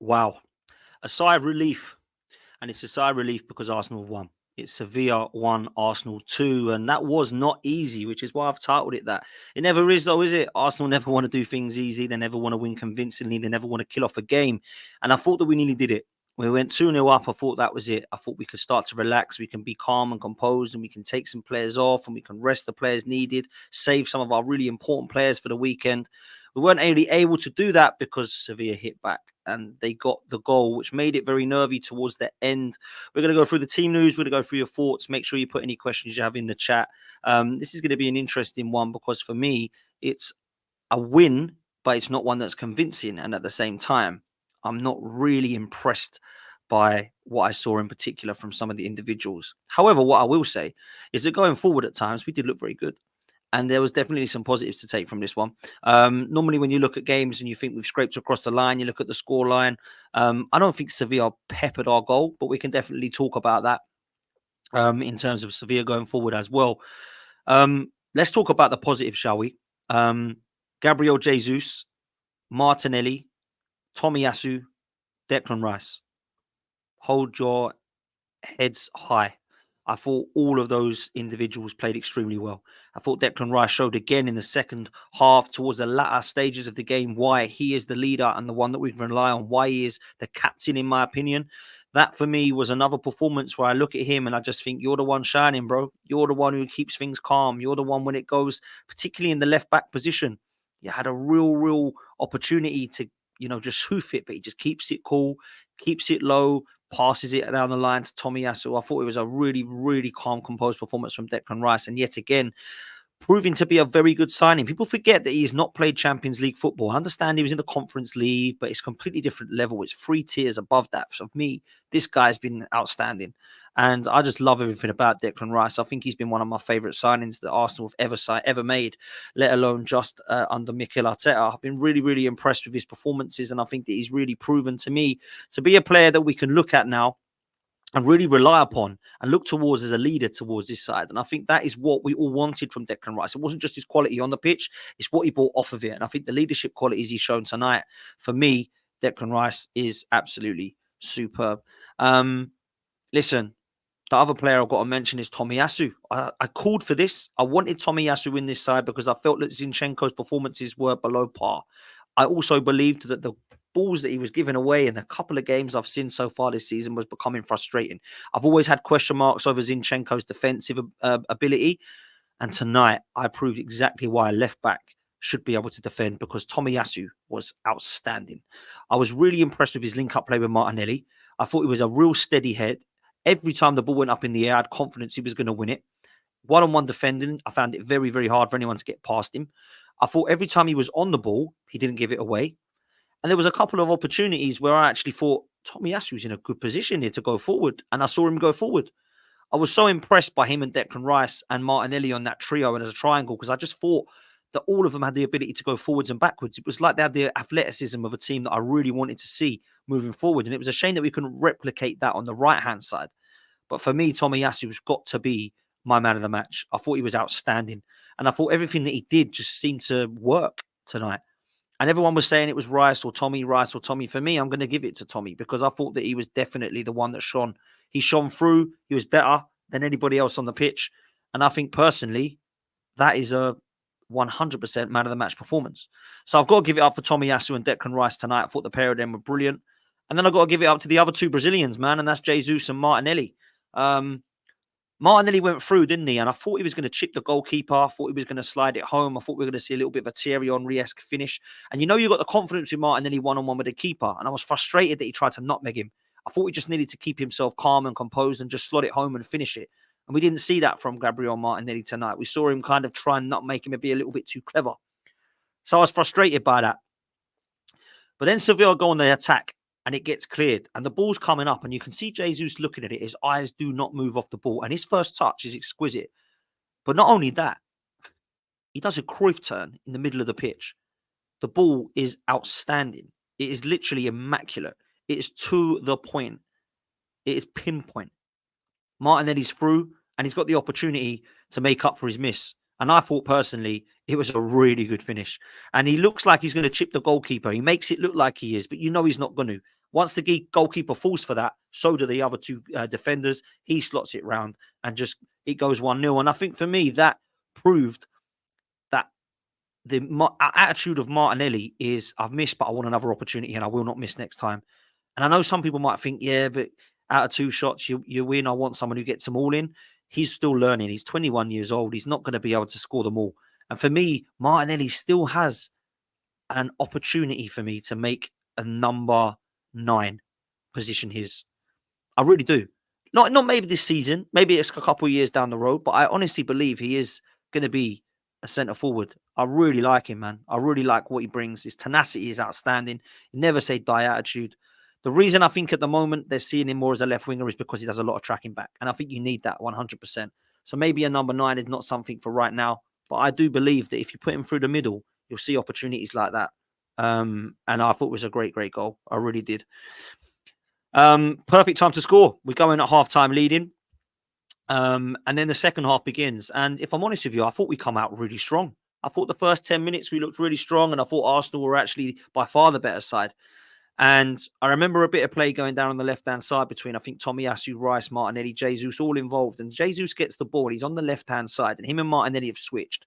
Wow. A sigh of relief. And it's a sigh of relief because Arsenal won. It's Sevilla 1, Arsenal 2. And that was not easy, which is why I've titled it that. It never is, though, is it? Arsenal never want to do things easy. They never want to win convincingly. They never want to kill off a game. And I thought that we nearly did it. We went 2-0 up. I thought that was it. I thought we could start to relax. We can be calm and composed, and we can take some players off, and we can rest the players needed, save some of our really important players for the weekend. We weren't really able to do that because Sevilla hit back and they got the goal, which made it very nervy towards the end. We're going to go through the team news. We're going to go through your thoughts. Make sure you put any questions you have in the chat. This is going to be an interesting one because for me, it's a win, but it's not one that's convincing. And at the same time, I'm not really impressed by what I saw in particular from some of the individuals. However, what I will say is that going forward at times, we did look very good. And there was definitely some positives to take from this one. Normally, when you look at games and you think we've scraped across the line, you look at the score line. I don't think Sevilla peppered our goal, but we can definitely talk about that in terms of Sevilla going forward as well. Let's talk about the positive, shall we? Gabriel Jesus, Martinelli, Tomiyasu, Declan Rice. Hold your heads high. I thought all of those individuals played extremely well. I thought Declan Rice showed again in the second half towards the latter stages of the game why he is the leader and the one that we can rely on, why he is the captain, in my opinion. That for me was another performance where I look at him and I just think you're the one shining, bro. You're the one who keeps things calm. You're the one when it goes, particularly in the left back position. You had a real opportunity to, just hoof it, but he just keeps it cool, keeps it low, passes it down the line to Tomiyasu. I thought it was a really calm, composed performance from Declan Rice. And yet again, proving to be a very good signing. People forget that he's not played Champions League football. I understand he was in the Conference League, but it's a completely different level. It's 3 tiers above that. So for me, this guy's been outstanding. And I just love everything about Declan Rice. I think he's been one of my favourite signings that Arsenal have ever made, let alone just under Mikel Arteta. I've been really impressed with his performances, and I think that he's really proven to me to be a player that we can look at now and really rely upon and look towards as a leader towards this side. And I think that is what we all wanted from Declan Rice. It wasn't just his quality on the pitch, it's what he brought off of it. And I think the leadership qualities he's shown tonight, for me, Declan Rice is absolutely superb. Listen, the other player I've got to mention is Tomiyasu. I called for this. I wanted Tomiyasu in this side because I felt that Zinchenko's performances were below par. I also believed that the balls that he was giving away in a couple of games I've seen so far this season was becoming frustrating. I've always had question marks over Zinchenko's defensive ability. And tonight, I proved exactly why a left back should be able to defend because Tomiyasu was outstanding. I was really impressed with his link-up play with Martinelli. I thought he was a real steady head. Every time the ball went up in the air, I had confidence he was going to win it. One-on-one defending, I found it very hard for anyone to get past him. I thought every time he was on the ball, he didn't give it away. And there was a couple of opportunities where I actually thought Tomiyasu's in a good position here to go forward. And I saw him go forward. I was so impressed by him and Declan Rice and Martinelli on that trio and as a triangle because I just thought that all of them had the ability to go forwards and backwards. It was like they had the athleticism of a team that I really wanted to see moving forward. And it was a shame that we couldn't replicate that on the right-hand side. But for me, Tomiyasu's got to be my man of the match. I thought he was outstanding. And I thought everything that he did just seemed to work tonight. And everyone was saying it was Rice or Tommy. For me, I'm going to give it to Tommy because I thought that he was definitely the one that shone. He shone through. He was better than anybody else on the pitch. And I think personally, that is a 100% man of the match performance. So I've got to give it up for Tomiyasu and Declan Rice tonight. I thought the pair of them were brilliant. And then I've got to give it up to the other two Brazilians, man. And that's Jesus and Martinelli. Martinelli went through, didn't he? And I thought he was going to chip the goalkeeper. I thought he was going to slide it home. I thought we were going to see a little bit of a Thierry Henry-esque finish. And you got the confidence with Martinelli one-on-one with the keeper. And I was frustrated that he tried to nutmeg him. I thought he just needed to keep himself calm and composed and just slot it home and finish it. And we didn't see that from Gabriel Martinelli tonight. We saw him kind of try and nutmeg him and be a little bit too clever. So I was frustrated by that. But then Sevilla go on the attack. And it gets cleared. And the ball's coming up. And you can see Jesus looking at it. His eyes do not move off the ball. And his first touch is exquisite. But not only that, he does a Cruyff turn in the middle of the pitch. The ball is outstanding. It is literally immaculate. It is to the point. It is pinpoint. Martinelli's through. And he's got the opportunity to make up for his miss. And I thought personally, it was a really good finish. And he looks like he's going to chip the goalkeeper. He makes it look like he is, but he's not going to. Once the goalkeeper falls for that, so do the other two defenders. He slots it round and just it goes 1-0. And I think for me, that proved that the attitude of Martinelli is I've missed, but I want another opportunity and I will not miss next time. And I know some people might think, yeah, but out of 2 shots, you win. I want someone who gets them all in. He's still learning. He's 21 years old. He's not going to be able to score them all. And for me, Martinelli still has an opportunity for me to make a number 9 position his. I really do. Not maybe this season. Maybe it's a couple of years down the road. But I honestly believe he is going to be a centre forward. I really like him, man. I really like what he brings. His tenacity is outstanding. Never say die attitude. The reason I think at the moment they're seeing him more as a left winger is because he does a lot of tracking back. And I think you need that 100%. So maybe a number 9 is not something for right now. But I do believe that if you put him through the middle, you'll see opportunities like that. And I thought it was a great, great goal. I really did. Perfect time to score. We're going at half-time leading. And then the second half begins. And if I'm honest with you, I thought we come out really strong. I thought the first 10 minutes we looked really strong. And I thought Arsenal were actually by far the better side. And I remember a bit of play going down on the left-hand side between, I think, Tomiyasu, Rice, Martinelli, Jesus, all involved. And Jesus gets the ball. He's on the left-hand side. And him and Martinelli have switched.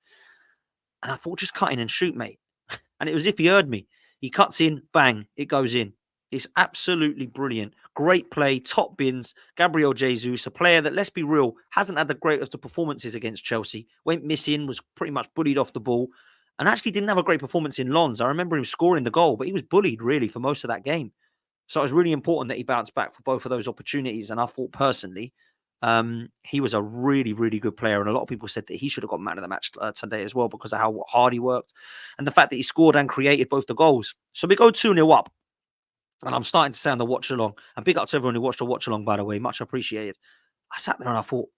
And I thought, just cut in and shoot, mate. And it was as if he heard me. He cuts in, bang, it goes in. It's absolutely brilliant. Great play, top bins. Gabriel Jesus, a player that, let's be real, hasn't had the greatest of performances against Chelsea. Went missing, was pretty much bullied off the ball, and actually didn't have a great performance in Lens. I remember him scoring the goal, but he was bullied, really, for most of that game. So it was really important that he bounced back for both of those opportunities. And I thought, personally, he was a really, really good player. And a lot of people said that he should have got man of the match today as well because of how hard he worked and the fact that he scored and created both the goals. So we go 2-0 up. And I'm starting to sound the watch along. And big up to everyone who watched the watch along, by the way. Much appreciated. I sat there and I thought,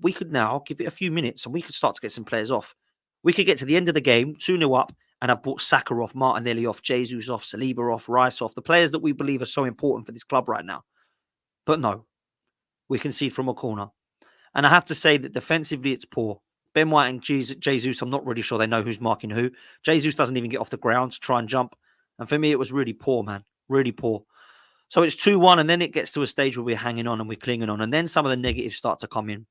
we could now give it a few minutes and we could start to get some players off. We could get to the end of the game, 2-0 up, and I've brought Saka off, Martinelli off, Jesus off, Saliba off, Rice off, the players that we believe are so important for this club right now. But no, we concede from a corner. And I have to say that defensively it's poor. Ben White and Jesus, I'm not really sure they know who's marking who. Jesus doesn't even get off the ground to try and jump. And for me, it was really poor, man. Really poor. So it's 2-1, and then it gets to a stage where we're hanging on and we're clinging on. And then some of the negatives start to come in.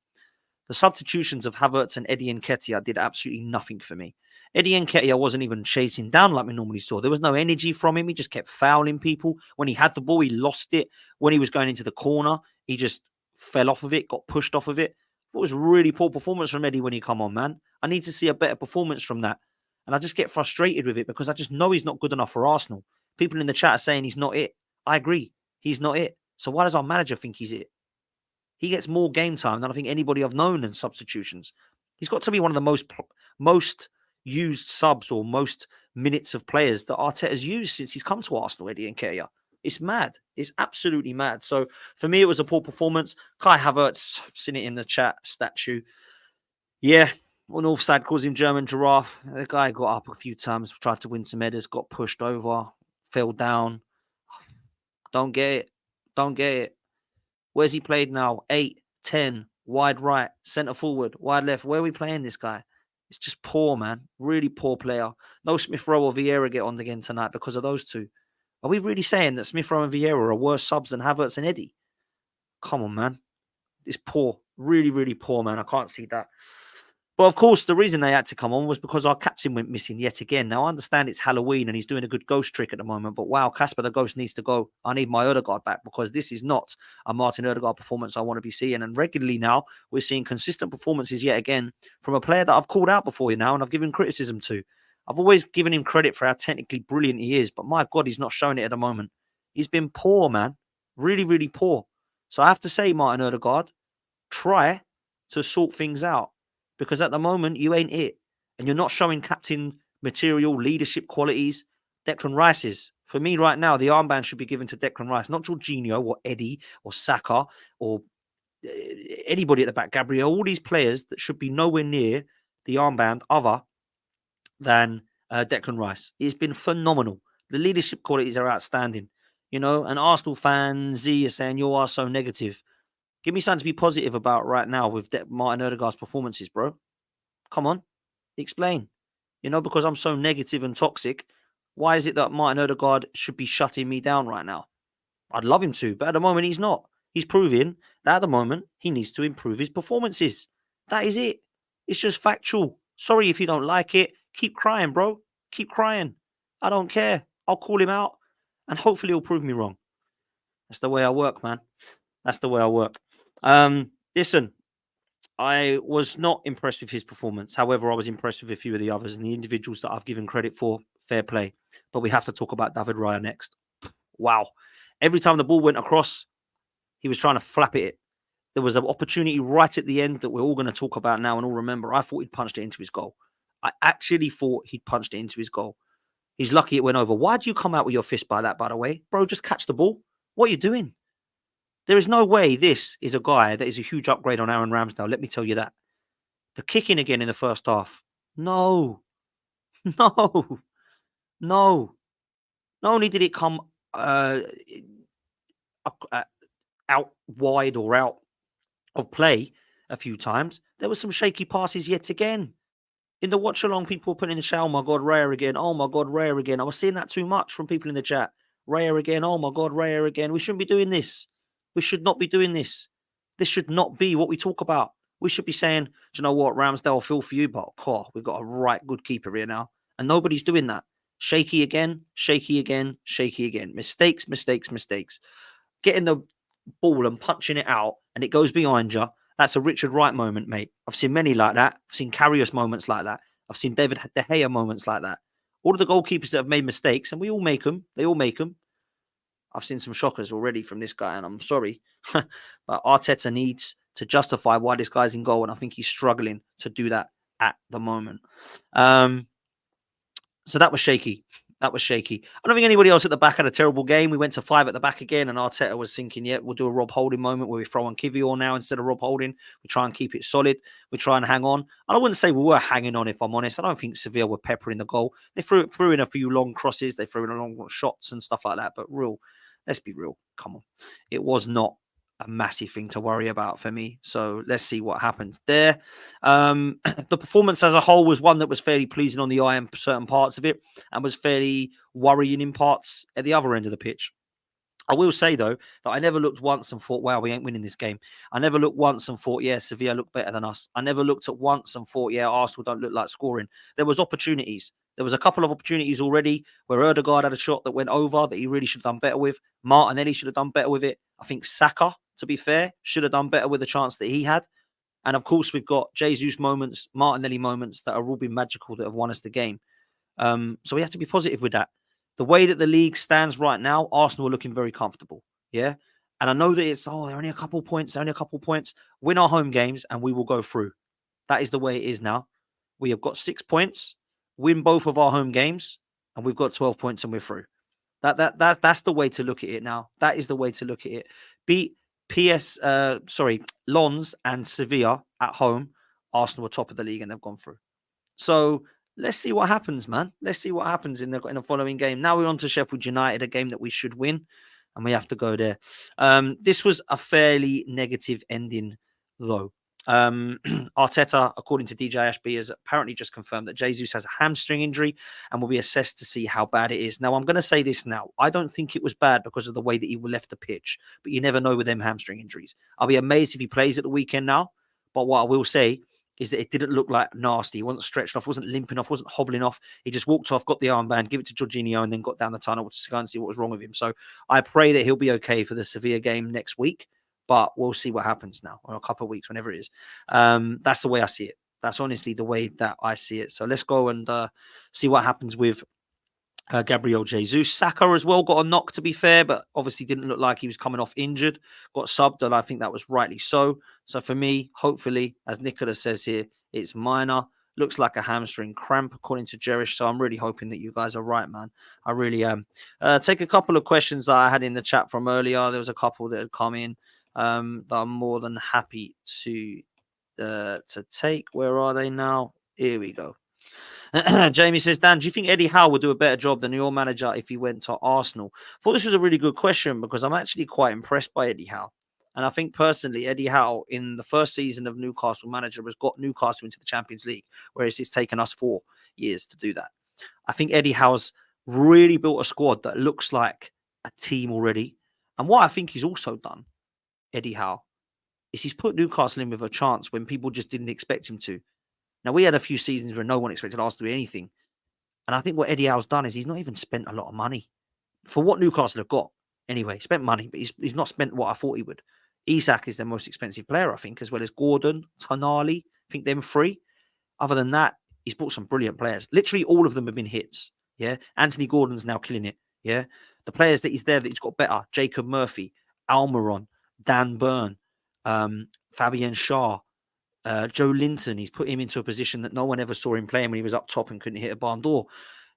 The substitutions of Havertz and Eddie Nketiah did absolutely nothing for me. Eddie Nketiah wasn't even chasing down like we normally saw. There was no energy from him. He just kept fouling people. When he had the ball, he lost it. When he was going into the corner, he just fell off of it, got pushed off of it. It was really poor performance from Eddie when he come on, man. I need to see a better performance from that. And I just get frustrated with it because I just know he's not good enough for Arsenal. People in the chat are saying he's not it. I agree. He's not it. So why does our manager think he's it? He gets more game time than I think anybody I've known in substitutions. He's got to be one of the most used subs or most minutes of players that Arteta's used since he's come to Arsenal, Eddie Nketiah. It's mad. It's absolutely mad. So for me, it was a poor performance. Kai Havertz, seen it in the chat, statue. Yeah, on offside calls him German giraffe. The guy got up a few times, tried to win some headers, got pushed over, fell down. Don't get it. Don't get it. Where's he played now? 8, 10, wide right, centre forward, wide left. Where are we playing this guy? It's just poor, man. Really poor player. No Smith Rowe or Vieira get on again tonight because of those two. Are we really saying that Smith Rowe and Vieira are worse subs than Havertz and Eddie? Come on, man. It's poor. Really, really poor, man. I can't see that. But of course, the reason they had to come on was because our captain went missing yet again. Now, I understand it's Halloween and he's doing a good ghost trick at the moment. But wow, Casper the Ghost needs to go. I need my Odegaard back because this is not a Martin Odegaard performance I want to be seeing. And regularly now, we're seeing consistent performances yet again from a player that I've called out before now and I've given criticism to. I've always given him credit for how technically brilliant he is. But my God, he's not showing it at the moment. He's been poor, man. Really, really poor. So I have to say, Martin Odegaard, try to sort things out. Because at the moment, you ain't it. And you're not showing captain material, leadership qualities. Declan Rice is. For me right now, the armband should be given to Declan Rice, not Jorginho or Eddie or Saka or anybody at the back. Gabriel, all these players that should be nowhere near the armband other than Declan Rice. He's been phenomenal. The leadership qualities are outstanding. You know, and Arsenal fans, Z are saying you are so negative. Give me something to be positive about right now with Martin Odegaard's performances, bro. Come on. Explain. You know, because I'm so negative and toxic, why is it that Martin Odegaard should be shutting me down right now? I'd love him to, but at the moment he's not. He's proving that at the moment he needs to improve his performances. That is it. It's just factual. Sorry if you don't like it. Keep crying, bro. Keep crying. I don't care. I'll call him out and hopefully he'll prove me wrong. That's the way I work, man. That's the way I work. Listen, I was not impressed with his performance. However, I was impressed with a few of the others and the individuals that I've given credit for. Fair play. But we have to talk about David Raya next. Wow. Every time the ball went across, he was trying to flap it. There was an opportunity right at the end that we're all going to talk about now and all remember. I thought he'd punched it into his goal. I actually thought he'd punched it into his goal. He's lucky it went over. Why do you come out with your fist by that, by the way? Bro, just catch the ball. What are you doing? There is no way this is a guy that is a huge upgrade on Aaron Ramsdale. Let me tell you that. The kicking again in the first half. No. No. No. Not only did it come out wide or out of play a few times, there were some shaky passes yet again. In the watch along, people were putting in the chat, oh my God, Raya again. Oh my God, Raya again. I was seeing that too much from people in the chat. Raya again. Oh my God, Raya again. We shouldn't be doing this. We should not be doing this. This should not be what we talk about. We should be saying, do you know what, Ramsdale, I feel for you, but we've got a right good keeper here now. And nobody's doing that. Shaky again, shaky again, shaky again. Mistakes, mistakes, mistakes. Getting the ball and punching it out and it goes behind you. That's a Richard Wright moment, mate. I've seen many like that. I've seen Karius moments like that. I've seen David De Gea moments like that. All of the goalkeepers that have made mistakes, and we all make them. They all make them. I've seen some shockers already from this guy, and I'm sorry. But Arteta needs to justify why this guy's in goal, and I think he's struggling to do that at the moment. So that was shaky. That was shaky. I don't think anybody else at the back had a terrible game. We went to 5 at the back again, and Arteta was thinking, yeah, we'll do a Rob Holding moment where we throw on Kivior now instead of Rob Holding. We try and keep it solid. We try and hang on. And I wouldn't say we were hanging on, if I'm honest. I don't think Sevilla were peppering the goal. They threw in a few long crosses. They threw in a long shots and stuff like that. But let's be real. Come on. It was not a massive thing to worry about for me. So let's see what happens there. The performance as a whole was one that was fairly pleasing on the eye in certain parts of it and was fairly worrying in parts at the other end of the pitch. I will say, though, that I never looked once and thought, wow, we ain't winning this game. I never looked once and thought, yeah, Sevilla look better than us. I never looked at once and thought, yeah, Arsenal don't look like scoring. There was opportunities. There was a couple of opportunities already where Erdegaard had a shot that went over that he really should have done better with. Martinelli should have done better with it. I think Saka, to be fair, should have done better with the chance that he had. And of course, we've got Jesus moments, Martinelli moments that are all been magical that have won us the game. So we have to be positive with that. The way that the league stands right now, Arsenal are looking very comfortable. Yeah. And I know that they're only a couple points, Win our home games and we will go through. That is the way it is now. We have got 6 points, win both of our home games, and we've got 12 points and we're through. That's the way to look at it now. That is the way to look at it. Beat Lens and Sevilla at home. Arsenal are top of the league and they've gone through. So let's see what happens, man. Let's see what happens in the following game. Now we're on to Sheffield United, a game that we should win, and we have to go there. This was a fairly negative ending, though. Arteta, according to DJ Ashby, has apparently just confirmed that Jesus has a hamstring injury and will be assessed to see how bad it is. Now, I'm going to say this now. I don't think it was bad because of the way that he left the pitch, but you never know with them hamstring injuries. I'll be amazed if he plays at the weekend now, but what I will say is that it didn't look like nasty. He wasn't stretched off, wasn't limping off, wasn't hobbling off. He just walked off, got the armband, give it to Jorginho, and then got down the tunnel to go and see what was wrong with him. So I pray that he'll be okay for the Sevilla game next week, but we'll see what happens now, or a couple of weeks, whenever it is. That's the way I see it. That's honestly the way that I see it. So let's go and see what happens with Gabriel Jesus. Saka as well got a knock, to be fair, but obviously didn't look like he was coming off injured. Got subbed, and I think that was rightly so. So for me, hopefully, as Nicola says here, it's minor. Looks like a hamstring cramp, according to Jerish. So I'm really hoping that you guys are right, man. I really am. Take a couple of questions that I had in the chat from earlier. There was a couple that had come in that I'm more than happy to take. Where are they now? Here we go. Jamie says, Dan, do you think Eddie Howe would do a better job than your manager if he went to Arsenal? I thought this was a really good question because I'm actually quite impressed by Eddie Howe. And I think personally, Eddie Howe in the first season of Newcastle manager has got Newcastle into the Champions League, whereas it's taken us 4 years to do that. I think Eddie Howe's really built a squad that looks like a team already. And what I think he's also done, Eddie Howe, is he's put Newcastle in with a chance when people just didn't expect him to. Now, we had a few seasons where no one expected Arsenal to do anything. And I think what Eddie Howe's done is he's not even spent a lot of money for what Newcastle have got. Anyway, spent money, but he's not spent what I thought he would. Isak is their most expensive player, I think, as well as Gordon, Tonali. I think them three. Other than that, he's bought some brilliant players. Literally all of them have been hits. Yeah. Anthony Gordon's now killing it. Yeah. The players that he's there that he's got better. Jacob Murphy, Almiron, Dan Burn, Fabian Schär, Joe Linton. He's put him into a position that no one ever saw him playing when he was up top and couldn't hit a barn door.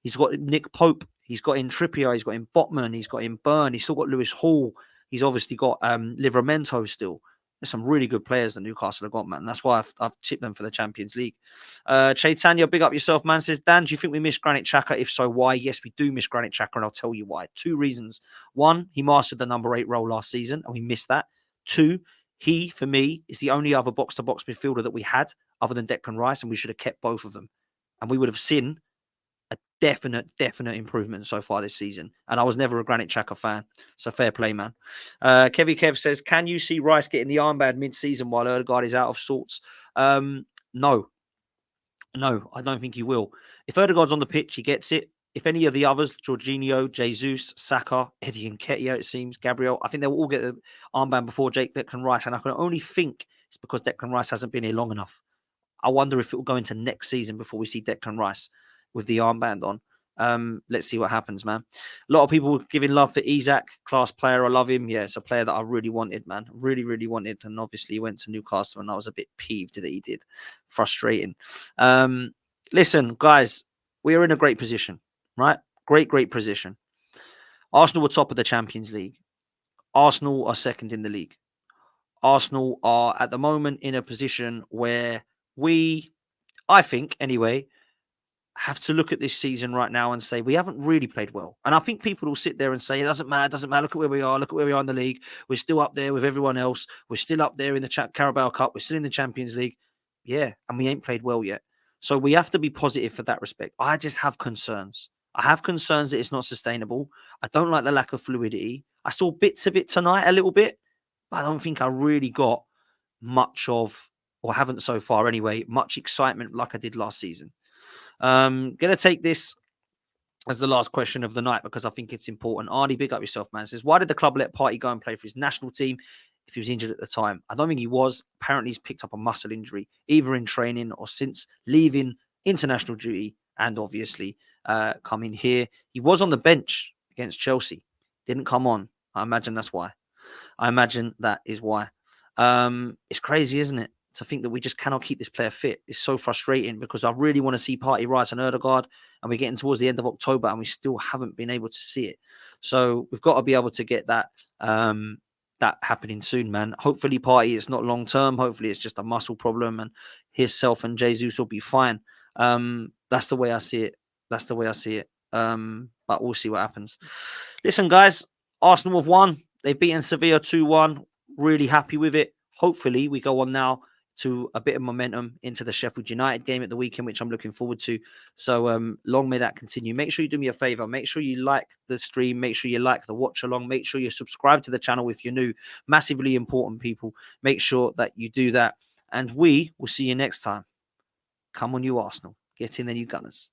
He's got Nick Pope. He's got in Trippier. He's got in Botman. He's got in Burn. He's still got Lewis Hall. He's obviously got Livramento still. There's some really good players that Newcastle have got, man. That's why I've tipped them for the Champions League. Chaitanya, big up yourself, man. Says, Dan, do you think we miss Granit Xhaka? If so, why? Yes, we do miss Granit Xhaka, and I'll tell you why. 2 reasons. 1, he mastered the number 8 role last season, and we missed that. 2, he, for me, is the only other box-to-box midfielder that we had other than Declan Rice, and we should have kept both of them. And we would have seen a definite improvement so far this season. And I was never a Granit Xhaka fan. So fair play, man. Kevy Kev says, can you see Rice getting the armband mid-season while Odegaard is out of sorts? No, I don't think he will. If Odegaard's on the pitch, he gets it. If any of the others, Jorginho, Jesus, Saka, Eddie Nketiah, it seems, Gabriel, I think they'll all get the armband before Declan Rice. And I can only think it's because Declan Rice hasn't been here long enough. I wonder if it will go into next season before we see Declan Rice with the armband on. Let's see what happens, man. A lot of people giving love for Isak, class player. I love him. Yeah, it's a player that I really wanted, man. Really wanted. And obviously he went to Newcastle and I was a bit peeved that he did. Frustrating. Listen, guys, we are in a great position, right? Great position. Arsenal were top of the Champions League. Arsenal are second in the league. Arsenal are at the moment in a position where we, I think anyway, have to look at this season right now and say we haven't really played well. And I think people will sit there and say, it doesn't matter. Look at where we are. Look at where we are in the league. We're still up there with everyone else. We're still up there in the Carabao Cup. We're still in the Champions League. Yeah, and we ain't played well yet. So we have to be positive for that respect. I just have concerns. I have concerns that it's not sustainable. I don't like the lack of fluidity. I saw bits of it tonight a little bit, but I don't think I really got much of, or haven't so far anyway, much excitement like I did last season. Gonna take this as the last question of the night because I think it's important. Arnie, big up yourself, man. Says, why did the club let Partey go and play for his national team if he was injured at the time? I don't think he was. Apparently, he's picked up a muscle injury, either in training or since leaving international duty, and obviously coming here. He was on the bench against Chelsea. Didn't come on. I imagine that's why. I imagine that is why. It's crazy, isn't it? To think that we just cannot keep this player fit. It's so frustrating because I really want to see Partey, Rice and Odegaard, and we're getting towards the end of October and we still haven't been able to see it. So we've got to be able to get that that happening soon, man. Hopefully Partey is not long term. Hopefully it's just a muscle problem and himself and Jesus will be fine. That's the way I see it. But we'll see what happens. Listen, guys, Arsenal have won. They've beaten Sevilla 2-1. Really happy with it. Hopefully we go on now to a bit of momentum into the Sheffield United game at the weekend, which I'm looking forward to. So long may that continue. Make sure you do me a favor. Make sure you like the stream. Make sure you like the watch along. Make sure you subscribe to the channel if you're new. Massively important, people. Make sure that you do that. And we will see you next time. Come on, you Arsenal. Get in there, you Gunners.